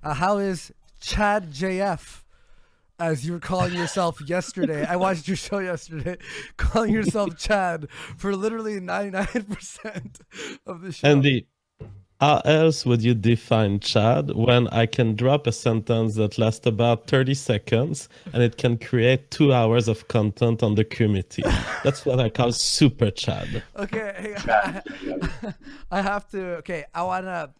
How is Chad JF, as you were calling yourself yesterday? I watched your show yesterday, calling yourself Chad for literally 99% of the show. Andy, how else would you define Chad when I can drop a sentence that lasts about 30 seconds and it can create 2 hours of content on the community? That's what I call super Chad. Okay, Chat. I have to. Okay, I wanna.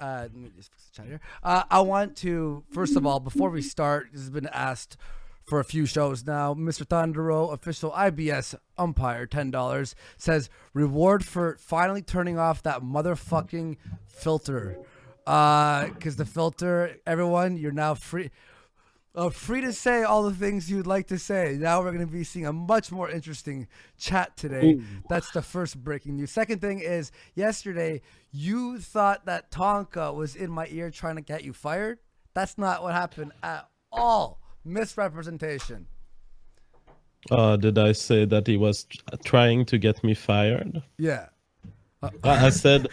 Let me just fix the chat here. I want to first of all, before we start, this has been asked for a few shows now. Mr. Thundero, official IBS umpire, $10 says reward for finally turning off that motherfucking filter. Because the filter, everyone, you're now free. Free to say all the things you'd like to say. Now we're going to be seeing a much more interesting chat today. Ooh. That's the first breaking news. Second thing is, yesterday you thought that Tonka was in my ear trying to get you fired. That's not what happened at all. Misrepresentation. Did I say that he was trying to get me fired? Yeah. I said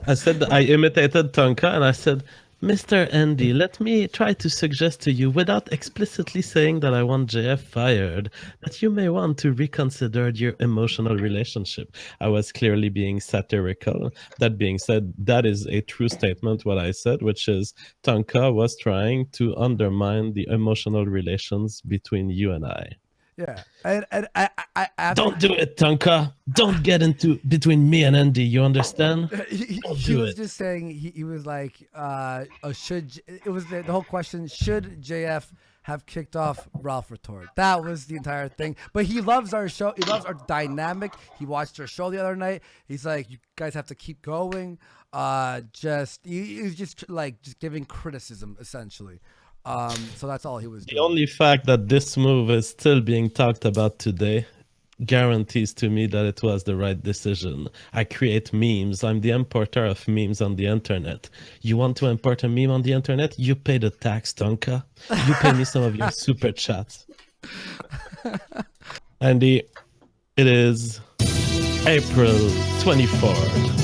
I imitated Tonka and I said, Mr. Andy, let me try to suggest to you, without explicitly saying that I want JF fired, that you may want to reconsider your emotional relationship. I was clearly being satirical. That being said, that is a true statement, what I said, which is Tonka was trying to undermine the emotional relations between you and I. Yeah. And I Don't do it, Tonka. Don't get into between me and Andy. You understand? he do was it. just saying he was like should it was the whole question, should JF have kicked off Ralph Retort? That was the entire thing. But he loves our show. He loves our dynamic. He watched our show the other night. He's like, you guys have to keep going. He was just like just giving criticism essentially. So that's all he was The doing. only fact that this move is still being talked about today guarantees to me that it was the right decision. I create memes. I'm the importer of memes on the internet. You want to import a meme on the internet? You pay the tax, Tonka. You pay me some of your super chats. Andy, it is April 24th.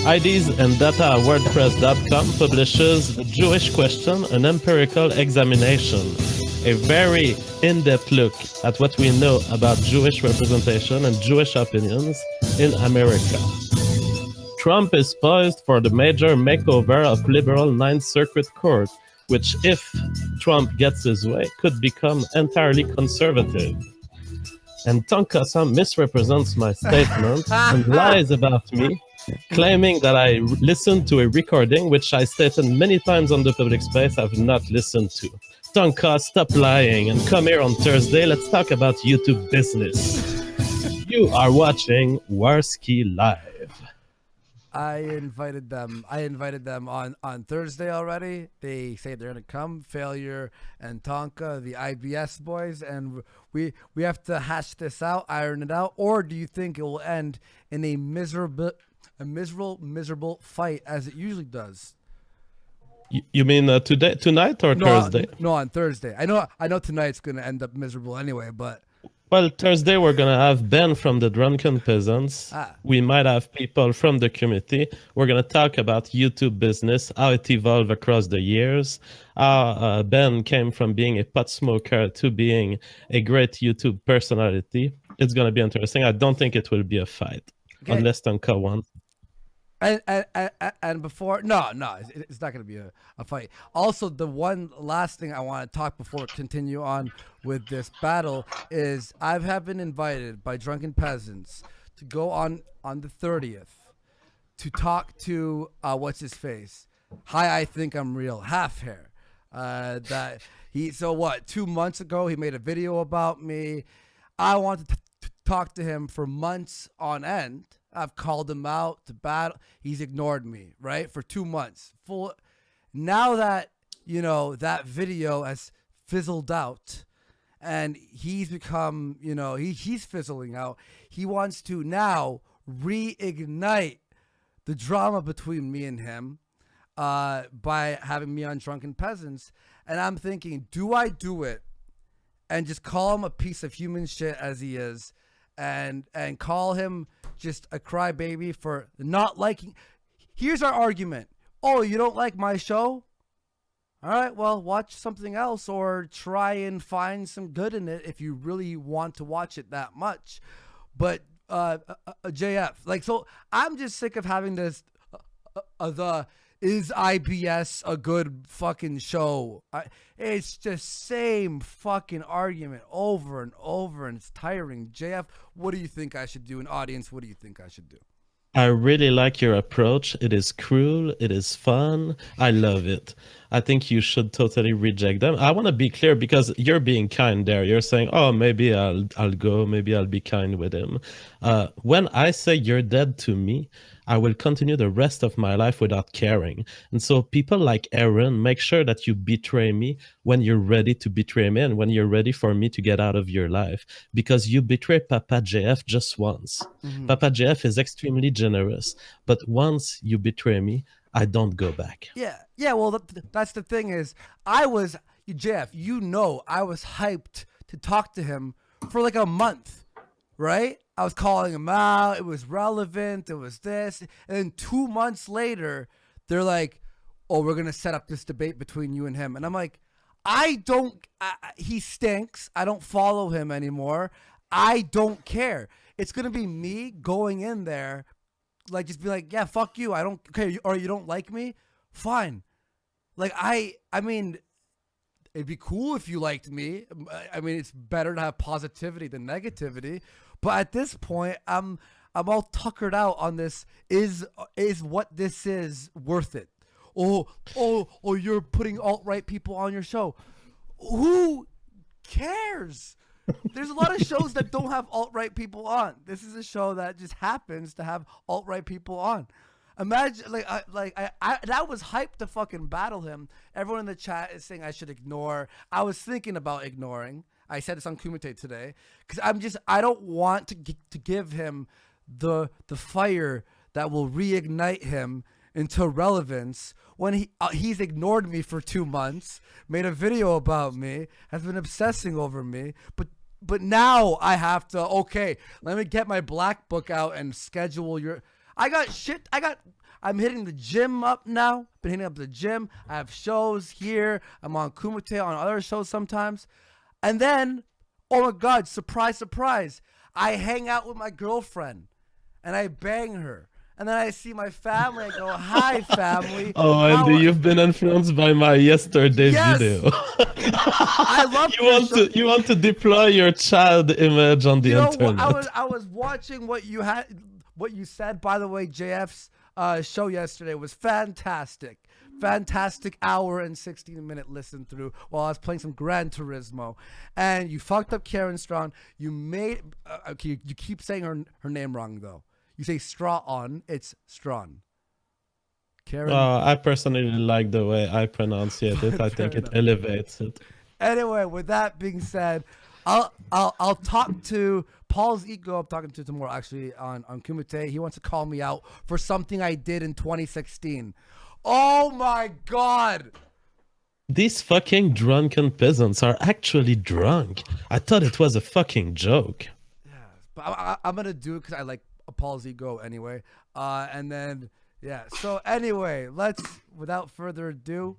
IDs and Data WordPress.com publishes Jewish Question, an empirical examination, a very in-depth look at what we know about Jewish representation and Jewish opinions in America. Trump is poised for the major makeover of liberal Ninth Circuit Court, which, if Trump gets his way, could become entirely conservative. And Tonka Sam misrepresents my statement and lies about me, claiming that I listened to a recording which I stated many times on the public space I've not listened to. Tonka, stop lying and come here on Thursday. Let's talk about YouTube business. You are watching Warski Live. I invited them on Thursday already. They say they're gonna come. Failure and Tonka, the IBS boys, and we have to hash this out, iron it out. Or do you think it will end in a miserable fight as it usually does? You mean tonight or Thursday? No, on Thursday. I know tonight's gonna end up miserable anyway, but Well, Thursday we're gonna have Ben from the Drunken Peasants. We might have people from the community. We're gonna talk about YouTube business, how it evolved across the years. How Ben came from being a pot smoker to being a great YouTube personality. It's gonna be interesting. I don't think it will be a fight, unless Tonka wants. And before it's not going to be a fight. Also, the one last thing I want to talk before we continue on with this battle is I have been invited by Drunken Peasants to go on the 30th to talk to what's his face. Hi, I think I'm real. Half hair. That he. So what? 2 months ago, he made a video about me. I wanted to talk to him for months on end. I've called him out to battle. He's ignored me, right? For 2 months. Now that, that video has fizzled out and he's become, he's fizzling out. He wants to now reignite the drama between me and him by having me on Drunken Peasants. And I'm thinking, do I do it and just call him a piece of human shit as he is and call him just a crybaby for not liking? Here's our argument. Oh, you don't like my show? All right, well, watch something else or try and find some good in it if you really want to watch it that much. But JF, like, so I'm just sick of having this. The is IBS a good fucking show? It's just same fucking argument over and over, and it's tiring. JF, what do you think I should do? An audience, what do you think I should do? I really like your approach. It is cruel. It is fun. I love it. I think you should totally reject them. I want to be clear because you're being kind there. You're saying, "Oh, maybe I'll go. Maybe I'll be kind with him." When I say you're dead to me, I will continue the rest of my life without caring. And so people like Aaron, make sure that you betray me when you're ready to betray me and when you're ready for me to get out of your life. Because you betray Papa JF just once. Mm-hmm. Papa JF is extremely generous, but once you betray me, I don't go back. Yeah. Well, that's the thing is, Jeff. I was hyped to talk to him for like a month, right? I was calling him out. It was relevant. It was this, and then 2 months later, they're like, "Oh, we're gonna set up this debate between you and him," and I'm like, "I don't. He stinks. I don't follow him anymore. I don't care. It's gonna be me going in there." Like, just be like, yeah, fuck you. I don't, okay, or you don't like me? Fine. Like, I mean, it'd be cool if you liked me. I mean, it's better to have positivity than negativity. But at this point, I'm all tuckered out on this. Is what this is worth it? Oh, you're putting alt-right people on your show. Who cares? There's a lot of shows that don't have alt-right people on. This is a show that just happens to have alt-right people on. Imagine, I was hyped to fucking battle him. Everyone in the chat is saying I should ignore. I was thinking about ignoring. I said this on Kumite today because I don't want to give him the fire that will reignite him into relevance when he's ignored me for 2 months, made a video about me, has been obsessing over me, but now I have to, okay, let me get my black book out and schedule I'm hitting the gym up now. Been hitting up the gym. I have shows here. I'm on Kumite, on other shows sometimes. And then, oh my God, surprise, surprise. I hang out with my girlfriend and I bang her. And then I see my family. I go, hi, family. Oh, and you've been influenced by my yesterday video. I love you want to deploy your child image on the internet. I was watching what you said. By the way, JF's show yesterday was fantastic. Fantastic hour and 16-minute listen through while I was playing some Gran Turismo. And you fucked up Karen Strong. You made you keep saying her name wrong though. You say straw on, it's Strawn. Karen. I personally like the way I pronounce it. I think it elevates it. Anyway, with that being said, I'll talk to Paul's ego. I'm talking to tomorrow actually on Kumite. He wants to call me out for something I did in 2016. Oh my God. These fucking drunken peasants are actually drunk. I thought it was a fucking joke. Yeah, but I'm gonna do it because I like Paul's ego anyway. And then yeah. So anyway, let's without further ado.